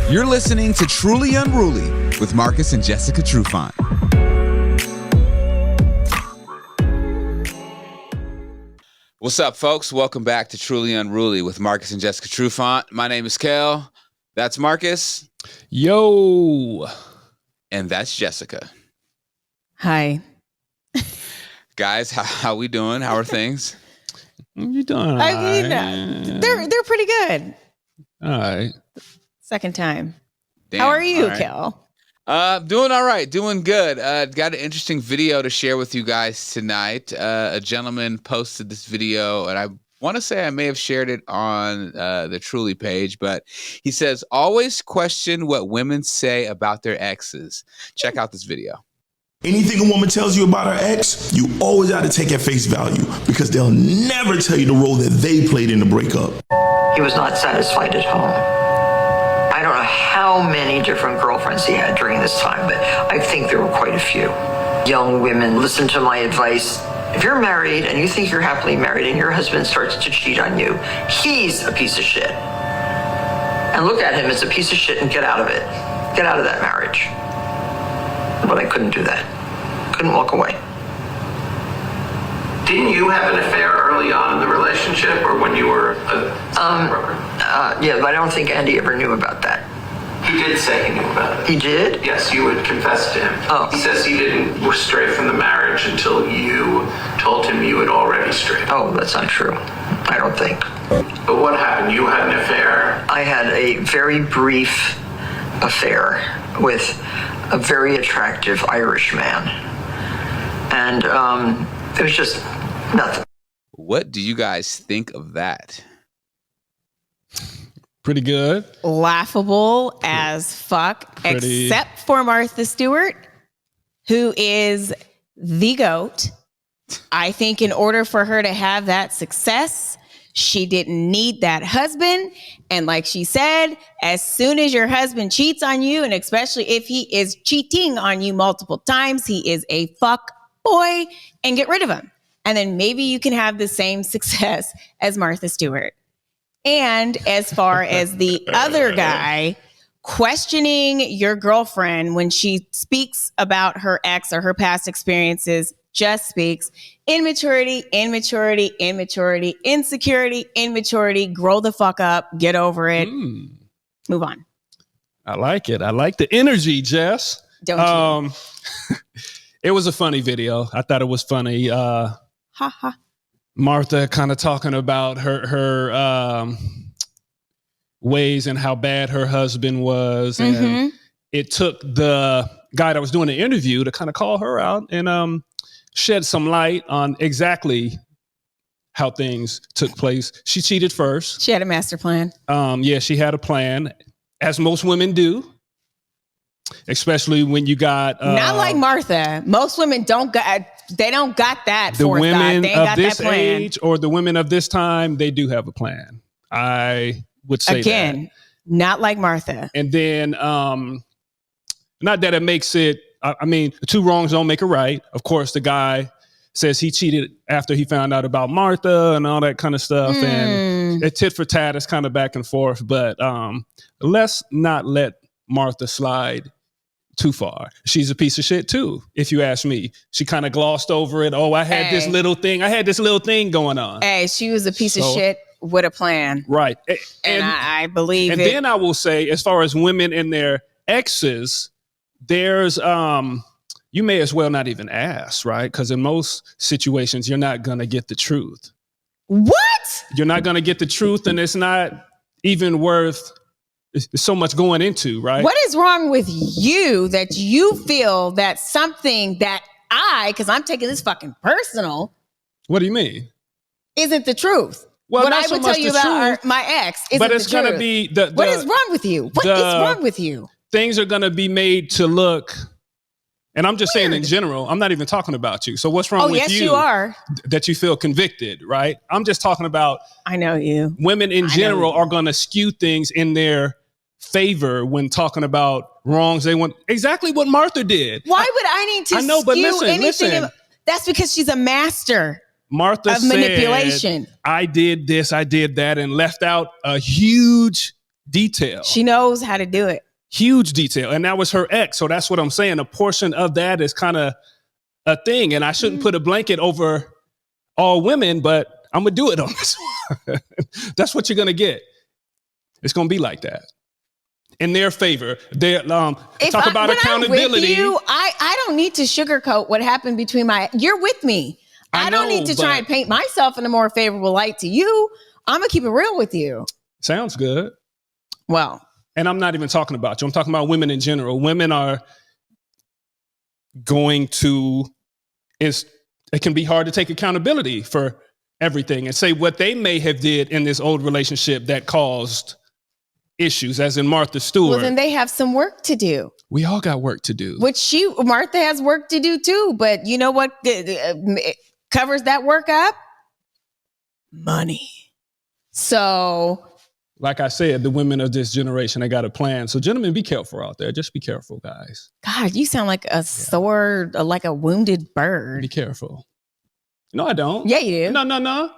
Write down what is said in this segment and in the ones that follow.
You're listening to Truly Unruly with Marcus and Jessica Trufant. What's up, folks? Welcome back to Truly Unruly with Marcus and Jessica Trufant. My name is Kel. That's Marcus. Yo. And that's Jessica. Hi. Guys, how we doing? How are things? You doing? I mean, they're pretty good. All right. Second time. Damn, how are you, right. Kel? Doing all right. Doing good. Got an interesting video to share with you guys tonight. A gentleman posted this video, and I want to say I may have shared it on the Truly page, but he says, always question what women say about their exes. Check out this video. Anything a woman tells you about her ex, you always got to take at face value because they'll never tell you the role that they played in the breakup. He was not satisfied at home. I don't know how many different girlfriends he had during this time, but I think there were quite a few. Young women, listen to my advice. If you're married and you think you're happily married and your husband starts to cheat on you, he's a piece of shit. And look at him as a piece of shit and get out of it. Get out of that marriage. But I couldn't do that. Couldn't walk away. Didn't you have an affair early on in the relationship or when you were a stockbroker? Yeah, but I don't think Andy ever knew about that. He did say he knew about it. He did? Yes, you would confess to him. Oh. He says he didn't stray from the marriage until you told him you had already strayed. Oh, that's not true. I don't think. But what happened? You had an affair? I had a very brief affair with a very attractive Irish man. And it was just nothing. What do you guys think of that? Pretty good. Laughable as fuck, except for Martha Stewart, who is the GOAT. I think in order for her to have that success, she didn't need that husband. And like she said, as soon as your husband cheats on you, and especially if he is cheating on you multiple times, he is a fuck boy, and get rid of him. And then maybe you can have the same success as Martha Stewart. And as far as the other guy, questioning your girlfriend when she speaks about her ex or her past experiences, just speaks immaturity, insecurity, grow the fuck up, get over it, move on. I like it. I like the energy, Jess. Don't you? It was a funny video. I thought it was funny. Ha ha. Martha kind of talking about her ways and how bad her husband was. And it took the guy that was doing the interview to kind of call her out and shed some light on exactly how things took place. She cheated first. She had a master plan. Yeah, she had a plan, as most women do. Especially when you got not like Martha. Most women don't got that. The women they ain't of this age or the women of this time, they do have a plan. I would say again, not like Martha. And then, not that it makes it. I mean, two wrongs don't make a right. Of course, the guy says he cheated after he found out about Martha and all that kind of stuff, and it tit for tat is kind of back and forth. But let's not let Martha slide too far. She's a piece of shit too, if you ask me. She kind of glossed over it. Oh, I had this little thing going on. Hey, she was a piece of shit with a plan. Right. And I believe and it. Then I will say, as far as women and their exes, there's you may as well not even ask, right? Because in most situations, you're not going to get the truth. What? You're not going to get the truth, and it's not even worth so much going into, right? What is wrong with you that you feel that something that because I'm taking this fucking personal. What do you mean? Isn't the truth. Well, what not I so would much tell you the about truth, my ex isn't but it's the truth. going to be what is wrong with you? What is wrong with you? Things are going to be made to look, and I'm just saying in general, I'm not even talking about you. So what's wrong with you? Oh, yes, you are. That you feel convicted, right? I'm just talking about. I know you. Women in general are going to skew things in their favor when talking about wrongs. They want exactly what Martha did. Why would I need to skew anything? That's because she's a master. Martha of manipulation. I did this, I did that, and left out a huge detail. She knows how to do it. Huge detail. And that was her ex. So that's what I'm saying. A portion of that is kind of a thing. And I shouldn't put a blanket over all women, but I'm going to do it on this one. That's what you're going to get. It's going to be like that. In their favor. Talk about accountability. With you, I don't need to sugarcoat what happened between you're with me. I don't need to try and paint myself in a more favorable light to you. I'm going to keep it real with you. Sounds good. Well. And I'm not even talking about you. I'm talking about women in general. Women are going to, it can be hard to take accountability for everything and say what they may have did in this old relationship that caused issues, as in Martha Stewart. Well, then they have some work to do. We all got work to do. Martha has work to do too. But you know what covers that work up? Money. So, like I said, the women of this generation, they got a plan. So, gentlemen, be careful out there. Just be careful, guys. God, you sound like a sore, like a wounded bird. Be careful. No, I don't. Yeah, you do. No.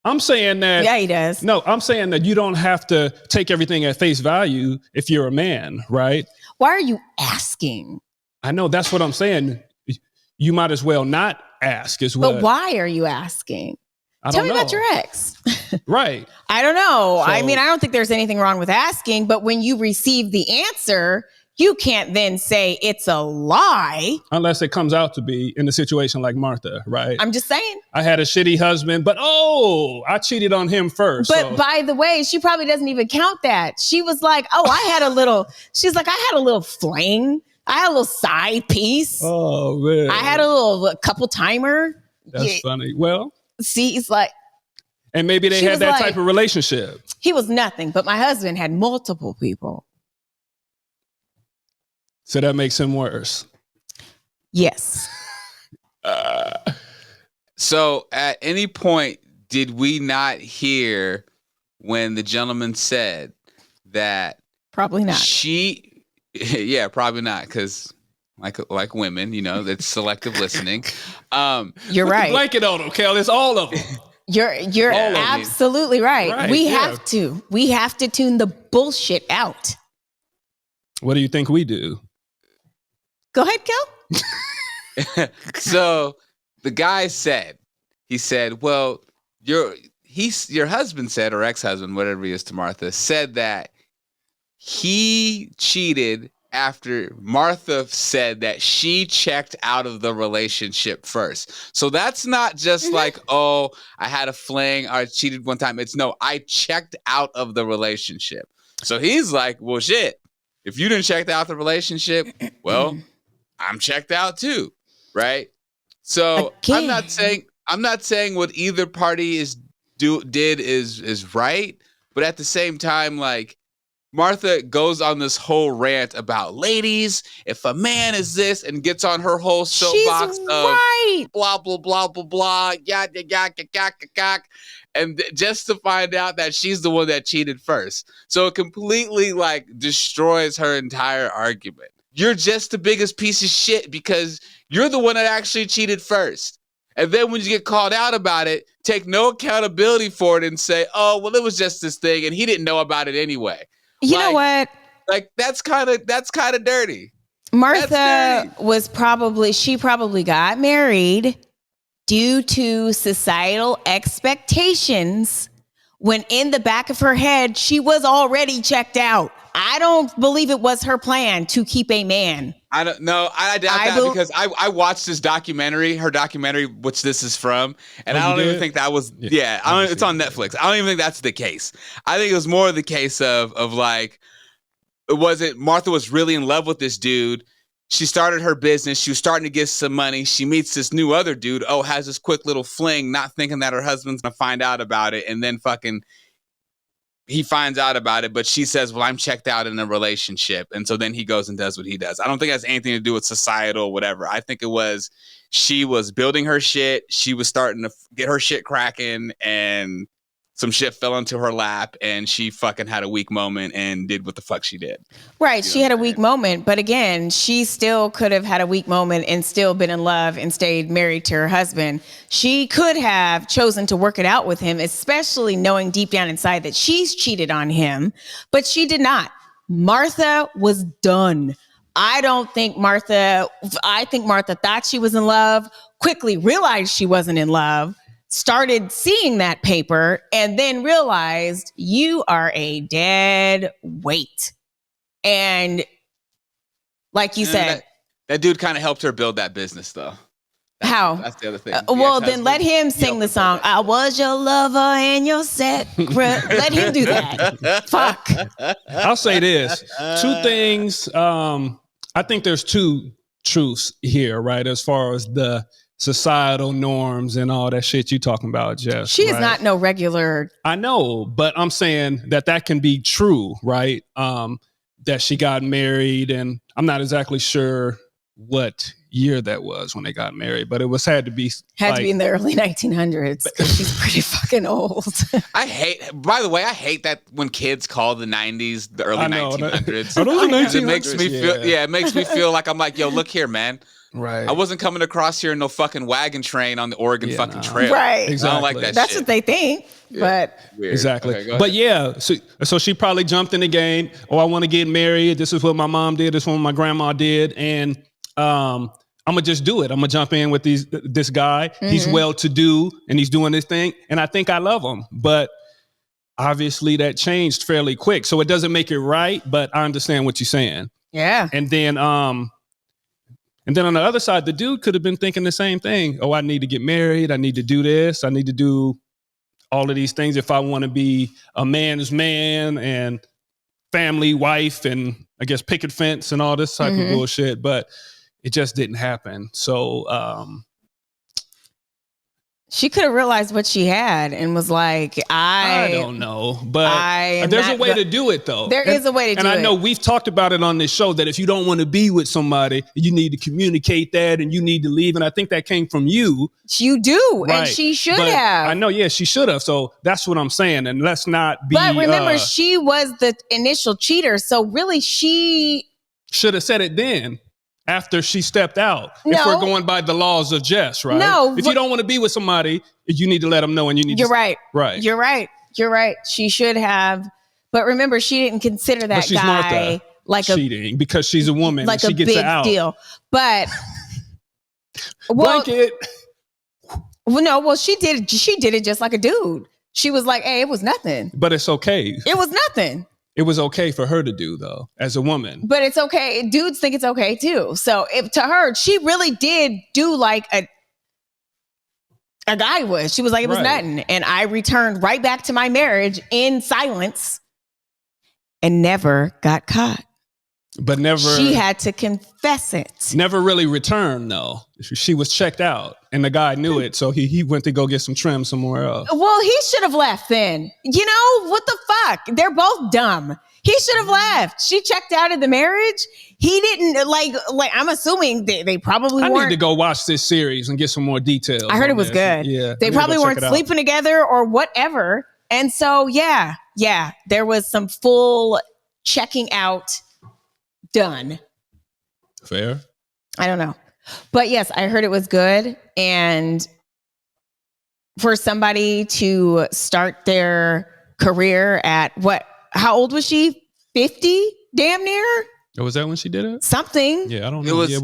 I'm saying that. Yeah, he does. No, I'm saying that you don't have to take everything at face value if you're a man, right? Why are you asking? I know, that's what I'm saying. You might as well not ask as well. But why are you asking? Tell me about your ex. Right. I don't know. So, I mean, I don't think there's anything wrong with asking, but when you receive the answer, you can't then say it's a lie. Unless it comes out to be in a situation like Martha, right? I'm just saying. I had a shitty husband, but I cheated on him first. But by the way, she probably doesn't even count that. She was like, she's like, I had a little fling. I had a little side piece. Oh, man. I had a couple timer. That's funny. Well. See, it's like. And maybe they had that type of relationship. He was nothing, but my husband had multiple people. So that makes him worse. Yes. So at any point, did we not hear when the gentleman said that? Probably not. Yeah, probably not. Because like women, that's selective listening. You're right. The blanket on them, Kel. It's all of them. You're absolutely right. We have to tune the bullshit out. What do you think we do? Go ahead, Kel. So the guy said, well, your husband said, or ex-husband, whatever he is to Martha, said that he cheated after Martha said that she checked out of the relationship first. So that's not just like, I had a fling or I cheated one time. It's no, I checked out of the relationship. So he's like, well, shit, if you didn't check out the relationship, well, I'm checked out too, right? So again. I'm not saying what either party did is right, but at the same time, like, Martha goes on this whole rant about ladies, if a man is this, and gets on her whole soapbox of blah, blah, blah, blah, blah, and just to find out that she's the one that cheated first. So it completely like destroys her entire argument. You're just the biggest piece of shit because you're the one that actually cheated first. And then when you get called out about it, take no accountability for it and say, oh, well, it was just this thing and he didn't know about it anyway. You know what? Like that's kind of dirty. Martha she probably got married due to societal expectations when in the back of her head, she was already checked out. I don't believe it was her plan to keep a man. I don't know. I doubt that because I watched her documentary, which this is from, and I don't even think that was, it's on Netflix. I don't even think that's the case. I think it was more the case of like, Martha was really in love with this dude. She started her business. She was starting to get some money. She meets this new other dude. Has this quick little fling, not thinking that her husband's going to find out about it. And then he finds out about it, but she says, well, I'm checked out in a relationship. And so then he goes and does what he does. I don't think it has anything to do with societal or whatever. I think she was building her shit. She was starting to get her shit cracking. And some shit fell into her lap and she fucking had a weak moment and did what the fuck she did. Right. She had a weak moment, but again, she still could have had a weak moment and still been in love and stayed married to her husband. She could have chosen to work it out with him, especially knowing deep down inside that she's cheated on him, but she did not. Martha was done. I think Martha thought she was in love, quickly realized she wasn't in love, started seeing that paper, and then realized you are a dead weight. And like you said, that dude kind of helped her build that business, though. That's the other thing. Well, then let him sing the song. I was your lover and your secret. Let him do that. Fuck. I'll say this. Two things. I think there's two truths here, right? As far as the societal norms and all that shit you talking about, Jess. She is not no regular. I know, but I'm saying that can be true, right? That she got married, and I'm not exactly sure what year that was when they got married, but had to be in the early 1900s because she's pretty fucking old. By the way, I hate that when kids call the 90s the early 1900s. Are those the 1900s? It makes me feel, it makes me feel like I'm like, yo, look here, man. Right. I wasn't coming across here in no fucking wagon train on the Oregon fucking trail. Right. Exactly. I don't like that That's shit. what they think. But Weird. Exactly. Okay, but yeah, so she probably jumped in the game. Oh, I want to get married. This is what my mom did. This is what my grandma did. And I'm gonna just do it. I'm gonna jump in with this guy. Mm-hmm. He's well-to-do and he's doing this thing. And I think I love him. But obviously that changed fairly quick. So it doesn't make it right, but I understand what you're saying. Yeah. And then on the other side, the dude could have been thinking the same thing. Oh, I need to get married. I need to do this. I need to do all of these things if I want to be a man's man and family, wife, and I guess picket fence and all this type of bullshit. But it just didn't happen. So she could have realized what she had and was like, I don't know, but there's a way to do it, though. There is a way to do it. And I know we've talked about it on this show that if you don't want to be with somebody, you need to communicate that and you need to leave. And I think that came from you. You do. Right. And she should have. I know, yeah, she should have. So that's what I'm saying. And let's not be. But remember, she was the initial cheater. So really, she should have said it then. After she stepped out, if we're going by the laws of Jess, right? No. If you don't want to be with somebody, you need to let them know and you need You're to... right. Right. You're right. You're right. She should have. But remember, she didn't consider that guy Martha like cheating because she's a woman. Like and she a gets big out. deal. But... Blanket. Well, she did it just like a dude. She was like, hey, it was nothing. But it's okay. It was nothing. It was okay for her to do, though, as a woman. But it's okay. Dudes think it's okay, too. So to her, she really did do like a guy would. She was like, it was nothing. And I returned right back to my marriage in silence and never got caught. But never... She had to confess it. Never really returned, though. She was checked out, and the guy knew it, so he went to go get some trim somewhere else. Well, he should have left then. You know, what the fuck? They're both dumb. He should have left. She checked out of the marriage. He didn't, like I'm assuming they probably weren't. I need to go watch this series and get some more details. I heard it was good. Yeah, they probably weren't sleeping together or whatever. And so, yeah, there was some full checking out done. Fair. I don't know. But yes, I heard it was good. And for somebody to start their career at how old was she? 50? Damn near? Oh, was that when she did it? Something. Yeah, I don't know. It was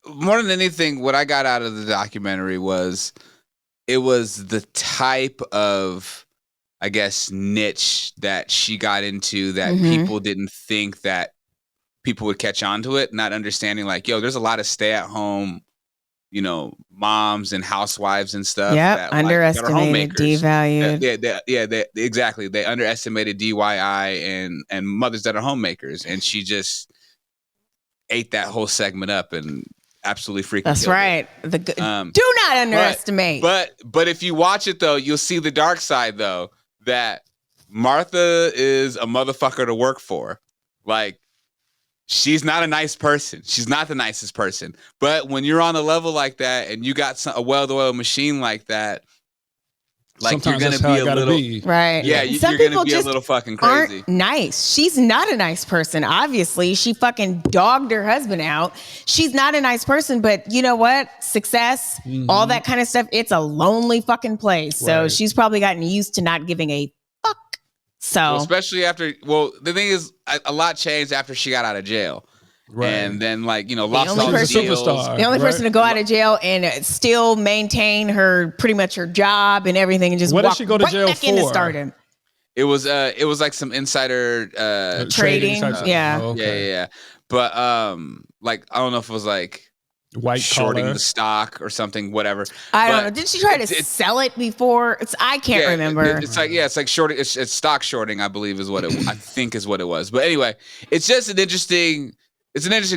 more than anything, what I got out of the documentary was it was the type of, I guess, niche that she got into that people didn't think that people would catch on to it, not understanding like, yo, there's a lot of stay-at-home, moms and housewives and stuff. Yeah, underestimated, devalued. Exactly. They underestimated DIY and mothers that are homemakers, and she just ate that whole segment up and absolutely freaking. That's right. Do not underestimate. But if you watch it though, you'll see the dark side though. That Martha is a motherfucker to work for. Like, she's not a nice person. She's not the nicest person. But when you're on a level like that and you got a well-oiled machine like that, Like sometimes you're that's gonna how be it a gotta little, be. Right. yeah, Some you're people gonna be a just little fucking crazy. aren't nice. She's not a nice person. Obviously, she fucking dogged her husband out. She's not a nice person, but you know what? Success, all that kind of stuff. It's a lonely fucking place. So Right. she's probably gotten used to not giving a fuck. So Well, especially after, well, the thing is, a lot changed after she got out of jail. Right. And then, like, you know, lost only all person- the She's a deals. superstar. the only right? person to go out of jail and still maintain her pretty much her job and everything and just What did walk she go to right jail back into for? stardom. It was like some insider Trading, type stuff. yeah. Oh, okay. yeah. But like, I don't know if it was like White shorting collar. the stock or something, whatever. I don't But know. Did she try to sell it before? I can't yeah, remember. It's like shorting. It's stock shorting, I believe, is what I think is what it was. But anyway, it's just an interesting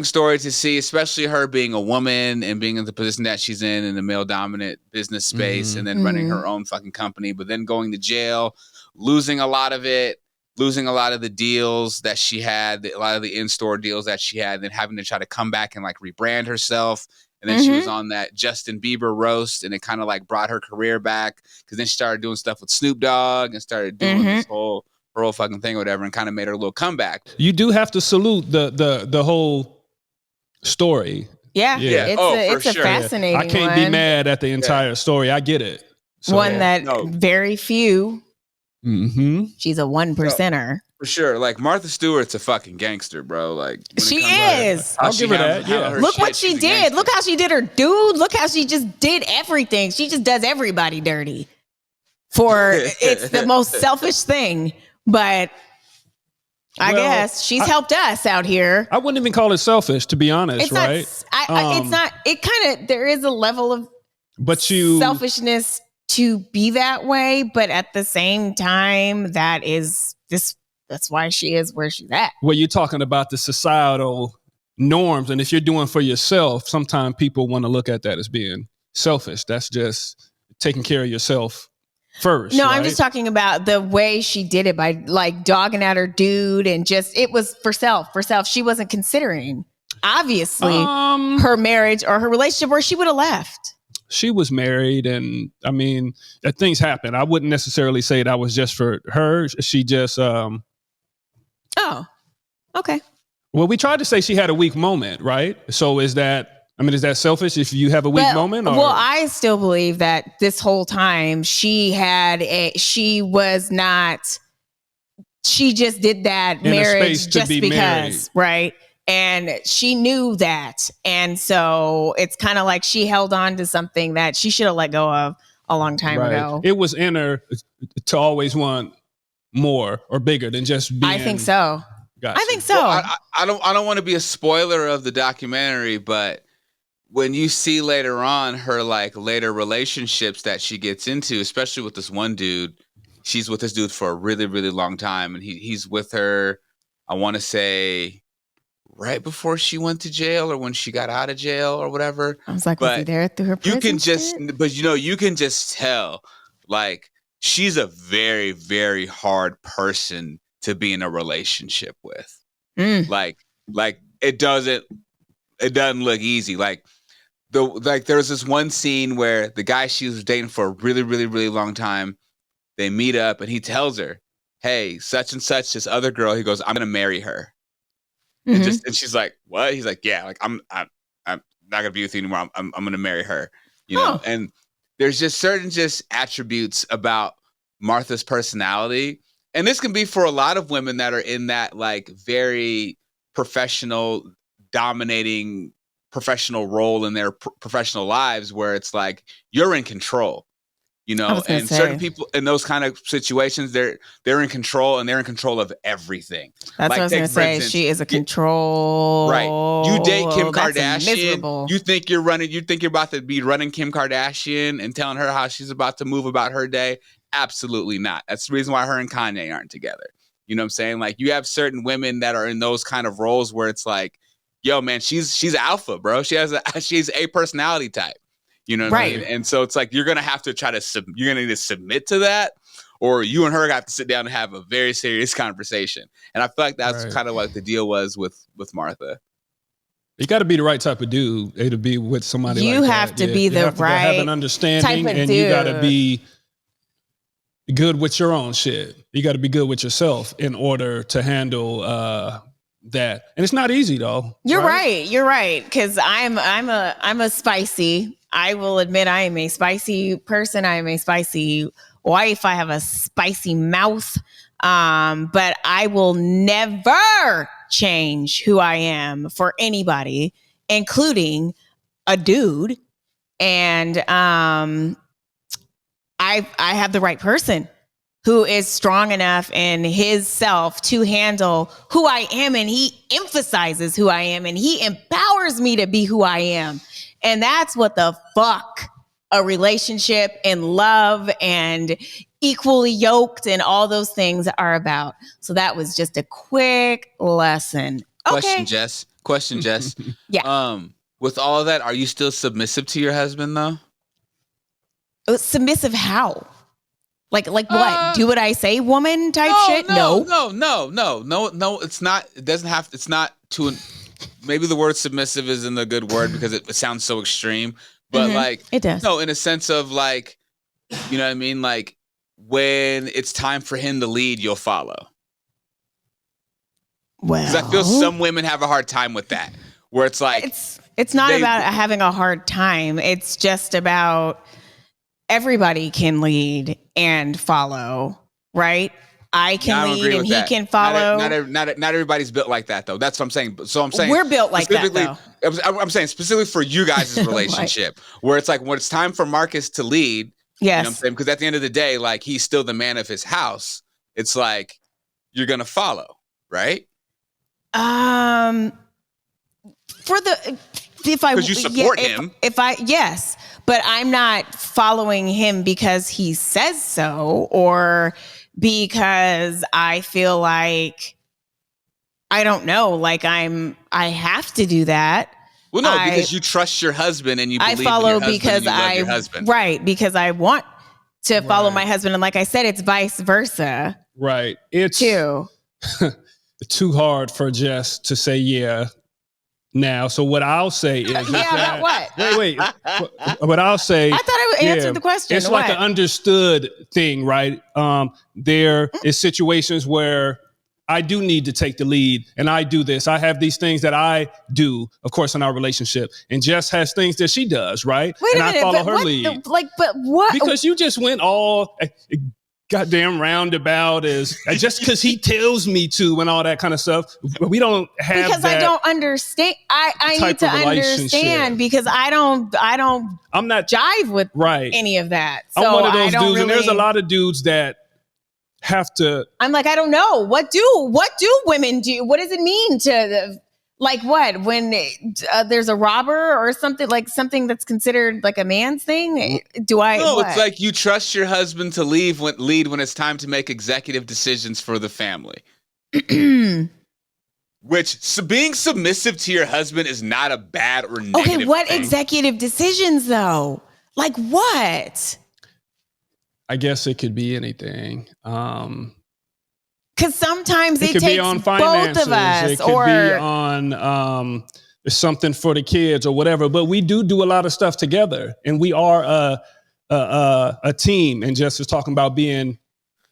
story to see, especially her being a woman and being in the position that she's in a male dominant business space, and then running her own fucking company, but then going to jail, losing a lot of it, losing a lot of the deals that she had, a lot of the in-store deals that she had, and then having to try to come back and like rebrand herself. And then she was on that Justin Bieber roast, and it kind of like brought her career back, because then she started doing stuff with Snoop Dogg and started doing this whole fucking thing or whatever, and kind of made her little comeback. You do have to salute the whole story. Yeah. Yeah. It's Oh, a for sure. fascinating I can't be one. mad at the entire story. I get it. So, One that No. very few. Mm-hmm. She's a 1%er. For sure. Like, Martha Stewart's a fucking gangster, bro. Like, when it She comes to is. how I'll she give her handles- that, yeah. handles her Look shit, what she she's a did. gangster. Look how she did her dude. Look how she just did everything. She just does everybody dirty. It's the most selfish thing. But I Well, guess she's helped us out here. I wouldn't even call it selfish, to be honest, It's right? it's not, it kind of, there is a level of But you selfishness to be that way. But at the same time, that's why she is where she's at. well, you're talking about the societal norms, and if you're doing for yourself, sometimes people want to look at that as being selfish. That's just taking care of yourself first. No, right? I'm just talking about the way she did it by like dogging out her dude and just, it was for self. She wasn't considering, obviously, her marriage or her relationship where she would have left. She was married, and I mean, things happen. I wouldn't necessarily say that was just for her. She just, Oh, okay. well, we tried to say she had a weak moment, right? So is that selfish if you have a weak moment? Or? Well, I still believe that this whole time she just did that In a marriage space to just be because, married. right? And she knew that. And so it's kind of like she held on to something that she should have let go of a long time ago. It was in her to always want more or bigger than just being. I think so. Gotcha. I think so. Well, I don't want to be a spoiler of the documentary, but when you see later on her like later relationships that she gets into, especially with this one dude, she's with this dude for a really, really long time, and he's with her, I want to say, right before she went to jail or when she got out of jail or whatever. I was like, was he there through her prison You can just, shit? but you can just tell, like, she's a very, very hard person to be in a relationship with. Like it doesn't look easy. Like there's this one scene where the guy she was dating for a really, really, really long time, they meet up and he tells her, "Hey, such and such, this other girl," he goes, "I'm gonna marry her." And she's like, "What?" He's like, "Yeah, like I'm not gonna be with you anymore. I'm gonna marry her." You know, and there's just certain attributes about Martha's personality, and this can be for a lot of women that are in that like very professional, dominating professional role in their professional lives, where it's like you're in control. You know, and certain people in those kind of situations, they're in control, and they're in control of everything. That's what I was going to say. She is a control. Right. You date Kim That's Kardashian. miserable. You think you're about to be running Kim Kardashian and telling her how she's about to move about her day. Absolutely not. That's the reason why her and Kanye aren't together. You know what I'm saying? Like, you have certain women that are in those kind of roles where it's like, yo, man, she's alpha, bro. She's a personality type. You know what I mean? And so it's like, you're going to have to you're going to need to submit to that, or you and her have to sit down and have a very serious conversation. And I feel like that's kind of what the deal was with Martha. You got to be the right type of dude to be with somebody like that. You have to be the right have an understanding, type of and dude. you got to be good with your own shit. You got to be good with yourself in order to handle that. And it's not easy though. You're right. You're right. Cause I'm a spicy. I will admit I am a spicy person. I am a spicy wife. I have a spicy mouth. But I will never change who I am for anybody, including a dude. And I have the right person who is strong enough in his self to handle who I am. And he emphasizes who I am and he empowers me to be who I am. And that's what the fuck a relationship and love and equally yoked and all those things are about. So that was just a quick lesson. Okay. Question, Jess. Yeah. With all of that, are you still submissive to your husband though? Submissive how? Like what? Do what I say, woman type shit? No. It's not. It doesn't have. It's not to. Maybe the word submissive isn't a good word because it sounds so extreme. But like, it does. No, in a sense of like, you know what I mean? Like when it's time for him to lead, you'll follow. Well, because I feel some women have a hard time with that, where it's like it's not about having a hard time. It's just about everybody can lead and follow, right? I can lead and he can follow. Not everybody's built like that, though. That's what I'm saying. So I'm saying we're built like that, though. I'm saying specifically for you guys' relationship, where it's like when it's time for Marcus to lead. Yes. You know what I'm saying? Because at the end of the day, like he's still the man of his house. It's like you're gonna follow, right? Because you support him. Yes, but I'm not following him because he says so or because I feel like I don't know, like I have to do that. Well, no, because you trust your husband and you believe I follow in your husband and you love your husband. Right, because I want to follow my husband, and like I said, it's vice versa. Right, it's too hard for Jess to say yeah now. So what I'll say is about what? Wait. What I'll say, I thought I answered the question. It's like an understood thing, right? There is situations where I do need to take the lead and I do this. I have these things that I do, of course, in our relationship. And Jess has things that she does, right? Wait and a minute, I follow her lead. But what? Because you just went all goddamn roundabout is just because he tells me to and all that kind of stuff. We don't have because I don't understand. I need to understand because I'm not jive with any of that. So I'm one of those dudes, and there's a lot of dudes that have to. I'm like, I don't know. What do women do? What does it mean to like what when there's a robber or something, like something that's considered like a man's thing? No, it's like you trust your husband to lead when it's time to make executive decisions for the family. Which being submissive to your husband is not a bad or negative Okay, what thing. Executive decisions though? Like what? I guess it could be anything. Because sometimes it takes be on finances, both of us, it could be on something for the kids or whatever. But we do a lot of stuff together, and we are a team. And Jess is talking about being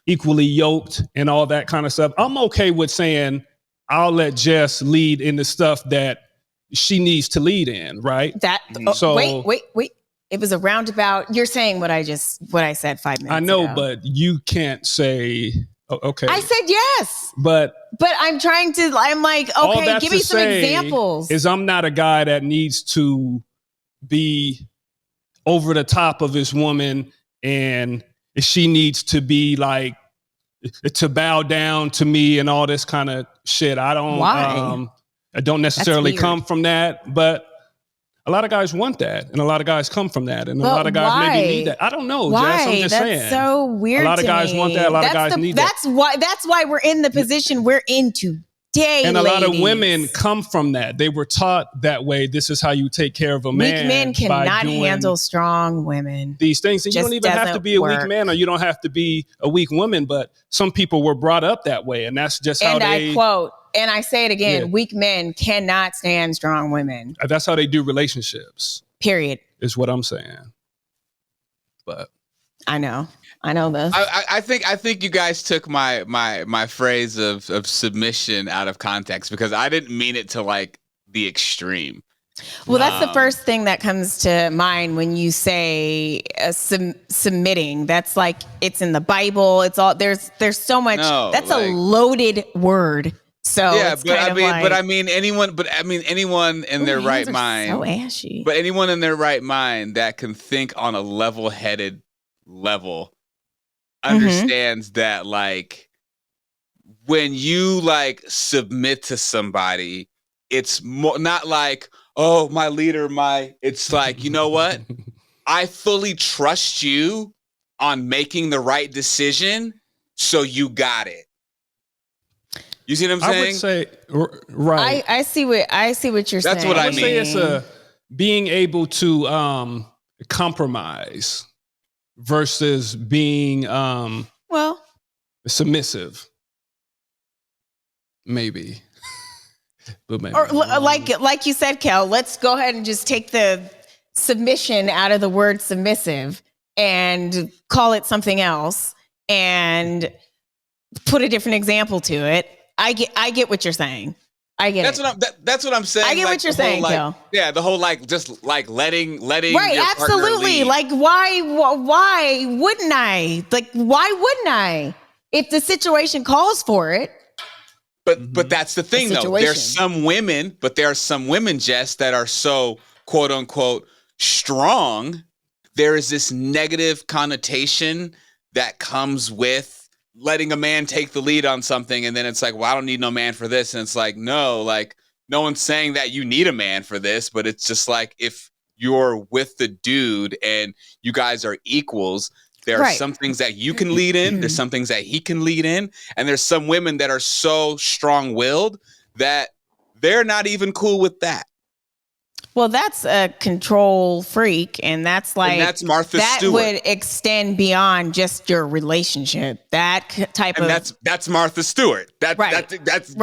equally yoked and all that kind of stuff. I'm okay with saying I'll let Jess lead in the stuff that she needs to lead in, right? So wait. It was a roundabout. You're saying what I said 5 minutes ago. I know, but you can't say, okay. I said yes. But I'm trying to, I'm like, okay, give me some examples. Is I'm not a guy that needs to be over the top of his woman and she needs to be like, to bow down to me and all this kind of shit. I don't necessarily come from that, but a lot of guys want that, and a lot of guys come from that, and a lot of guys maybe need that. I don't know, Jess. I'm just saying. That's so weird. A lot of guys want that. A lot of guys need that. That's why we're in the position we're in today. And a lot of women come from that. They were taught that way. This is how you take care of a man. Weak men cannot handle strong women. These things, and you don't even have to be a weak man, or you don't have to be a weak woman. But some people were brought up that way, and that's just how they. I quote. And I say it again, weak men cannot stand strong women. That's how they do relationships. Period. Is what I'm saying. But I know. I know this. I think you guys took my phrase of submission out of context because I didn't mean it to like the extreme. Well, that's the first thing that comes to mind when you say submitting. That's like it's in the Bible. It's all there's so much. That's like, a loaded word. So yeah, it's but kind I of mean, like, but I mean anyone in their right mind. So ashy. But anyone in their right mind that can think on a level-headed level understands that like when you like submit to somebody, it's more not like, oh, my leader, it's like, you know what? I fully trust you on making the right decision, so you got it. You see what I'm saying? I would say, right. I see what you're saying. That's what I I would say it's being able to compromise versus being submissive. Maybe. But maybe. Or like you said, Kel, let's go ahead and just take the submission out of the word submissive and call it something else and put a different example to it. I get what you're saying. I get that's what I'm saying. I get like, what you're saying, like, Kel. Yeah, the whole like just like letting right, your absolutely. Like why wouldn't I? Like why wouldn't I? If the situation calls for it. But that's the thing though. There are some women, Jess, that are so quote unquote strong. There is this negative connotation that comes with letting a man take the lead on something, and then it's like, well, I don't need no man for this. And it's like, no one's saying that you need a man for this, but it's just like if you're with the dude and you guys are equals, there are some things that you can lead in, there's some things that he can lead in, and there's some women that are so strong-willed that they're not even cool with that. Well, that's a control freak, and that's like and that's Martha that Stewart. Would extend beyond just your relationship. That type and of that's Martha Stewart. That goes back that to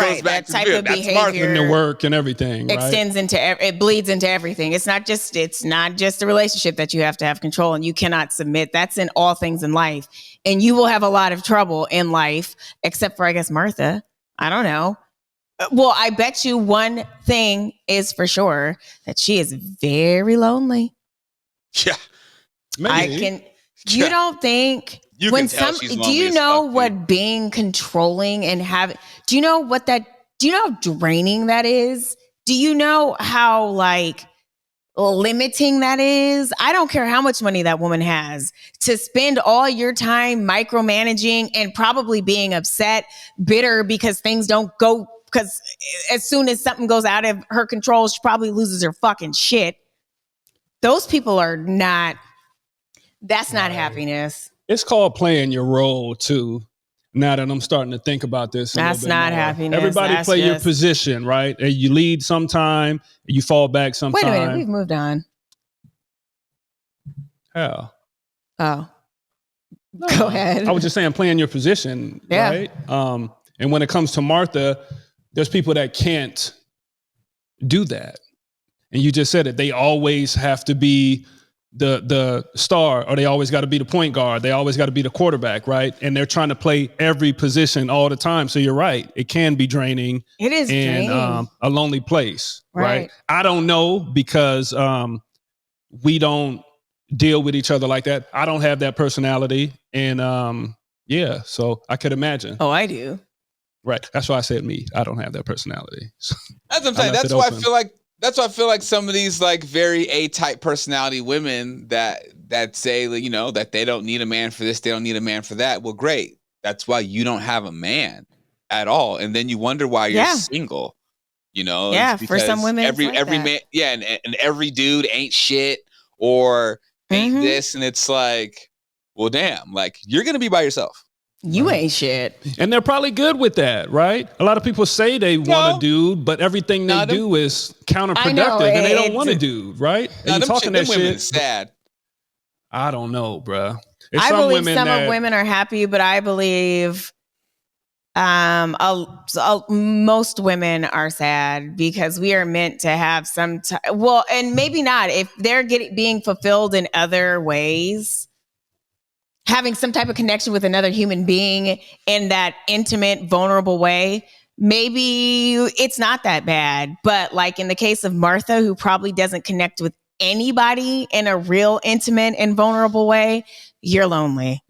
type the of that's behavior. Martha. In the work and everything, extends into it bleeds into everything. It's not just a relationship that you have to have control, and you cannot submit. That's in all things in life, and you will have a lot of trouble in life, except for I guess Martha. I don't know. Well, I bet you one thing is for sure that she is very lonely. Yeah. Maybe. You don't think you can tell she's lonely. Do you know what being controlling and do you know how draining that is? Do you know how like limiting that is? I don't care how much money that woman has to spend all your time micromanaging and probably being upset, bitter because things don't go. Because as soon as something goes out of her control, she probably loses her fucking shit. Those people are not, that's not happiness. It's called playing your role too. Now that I'm starting to think about this. That's not happiness. Everybody play your position, right? And you lead sometime, you fall back sometime. Wait a minute, we've moved on. How? Oh. No, go ahead. I was just saying playing your position, right? And when it comes to Martha, there's people that can't do that. And you just said it. They always have to be the star, or they always got to be the point guard. They always got to be the quarterback, right? And they're trying to play every position all the time. So you're right. It can be draining. It is draining. A lonely place, right? I don't know because we don't deal with each other like that. I don't have that personality. And so I could imagine. Oh, I do. Right. That's why I said me. I don't have that personality. That's what I'm saying. That's why I feel like some of these like very A-type personality women that say, you know, that they don't need a man for this, they don't need a man for that. Well, great. That's why you don't have a man at all. And then you wonder why you're single. You know? Yeah, for some women. Every man, and every dude ain't shit or ain't this. And it's like, well, damn, like you're gonna be by yourself. You ain't shit. And they're probably good with that, right? A lot of people say they want a dude, but everything they do is counterproductive and they don't want a dude, right? And you're talking that shit. Is sad. I don't know, bro. I believe some of women are happy, but I believe most women are sad because we are meant to have some well, and maybe not if they're being fulfilled in other ways. having some type of connection with another human being in that intimate, vulnerable way, maybe it's not that bad. But like in the case of Martha, who probably doesn't connect with anybody in a real intimate and vulnerable way, you're lonely.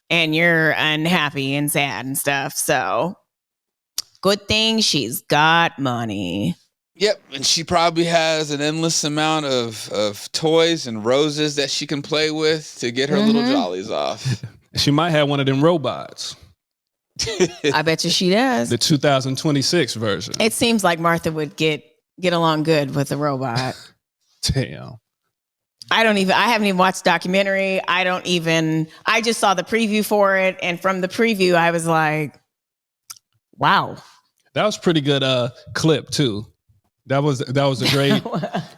And you're unhappy and sad and stuff. So good thing she's got money. Yep, and she probably has an endless amount of toys and roses that she can play with to get her little jollies off. She might have one of them robots. I bet you she does. The 2026 version. It seems like Martha would get along good with a robot. Damn. I haven't even watched the documentary. I just saw the preview for it. And from the preview, I was like, wow. That was pretty good clip too. That was a great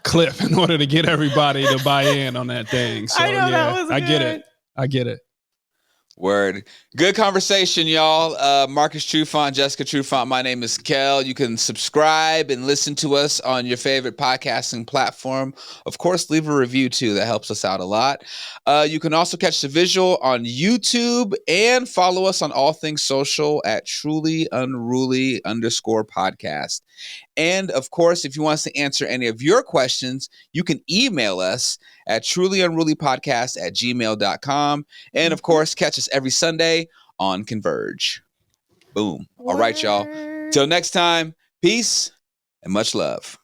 clip in order to get everybody to buy in on that thing. So, I know that was good. I get it. Word. Good conversation, y'all. Marcus Trufant, Jessica Trufant. My name is Kel. You can subscribe and listen to us on your favorite podcasting platform. Of course, leave a review too. That helps us out a lot. You can also catch the visual on YouTube and follow us on all things social at trulyunruly_podcast. And of course, if you want us to answer any of your questions, you can email us at trulyunrulypodcast@gmail.com. And of course, catch us every Sunday on Converge. Boom. All right, y'all. Till next time, peace and much love.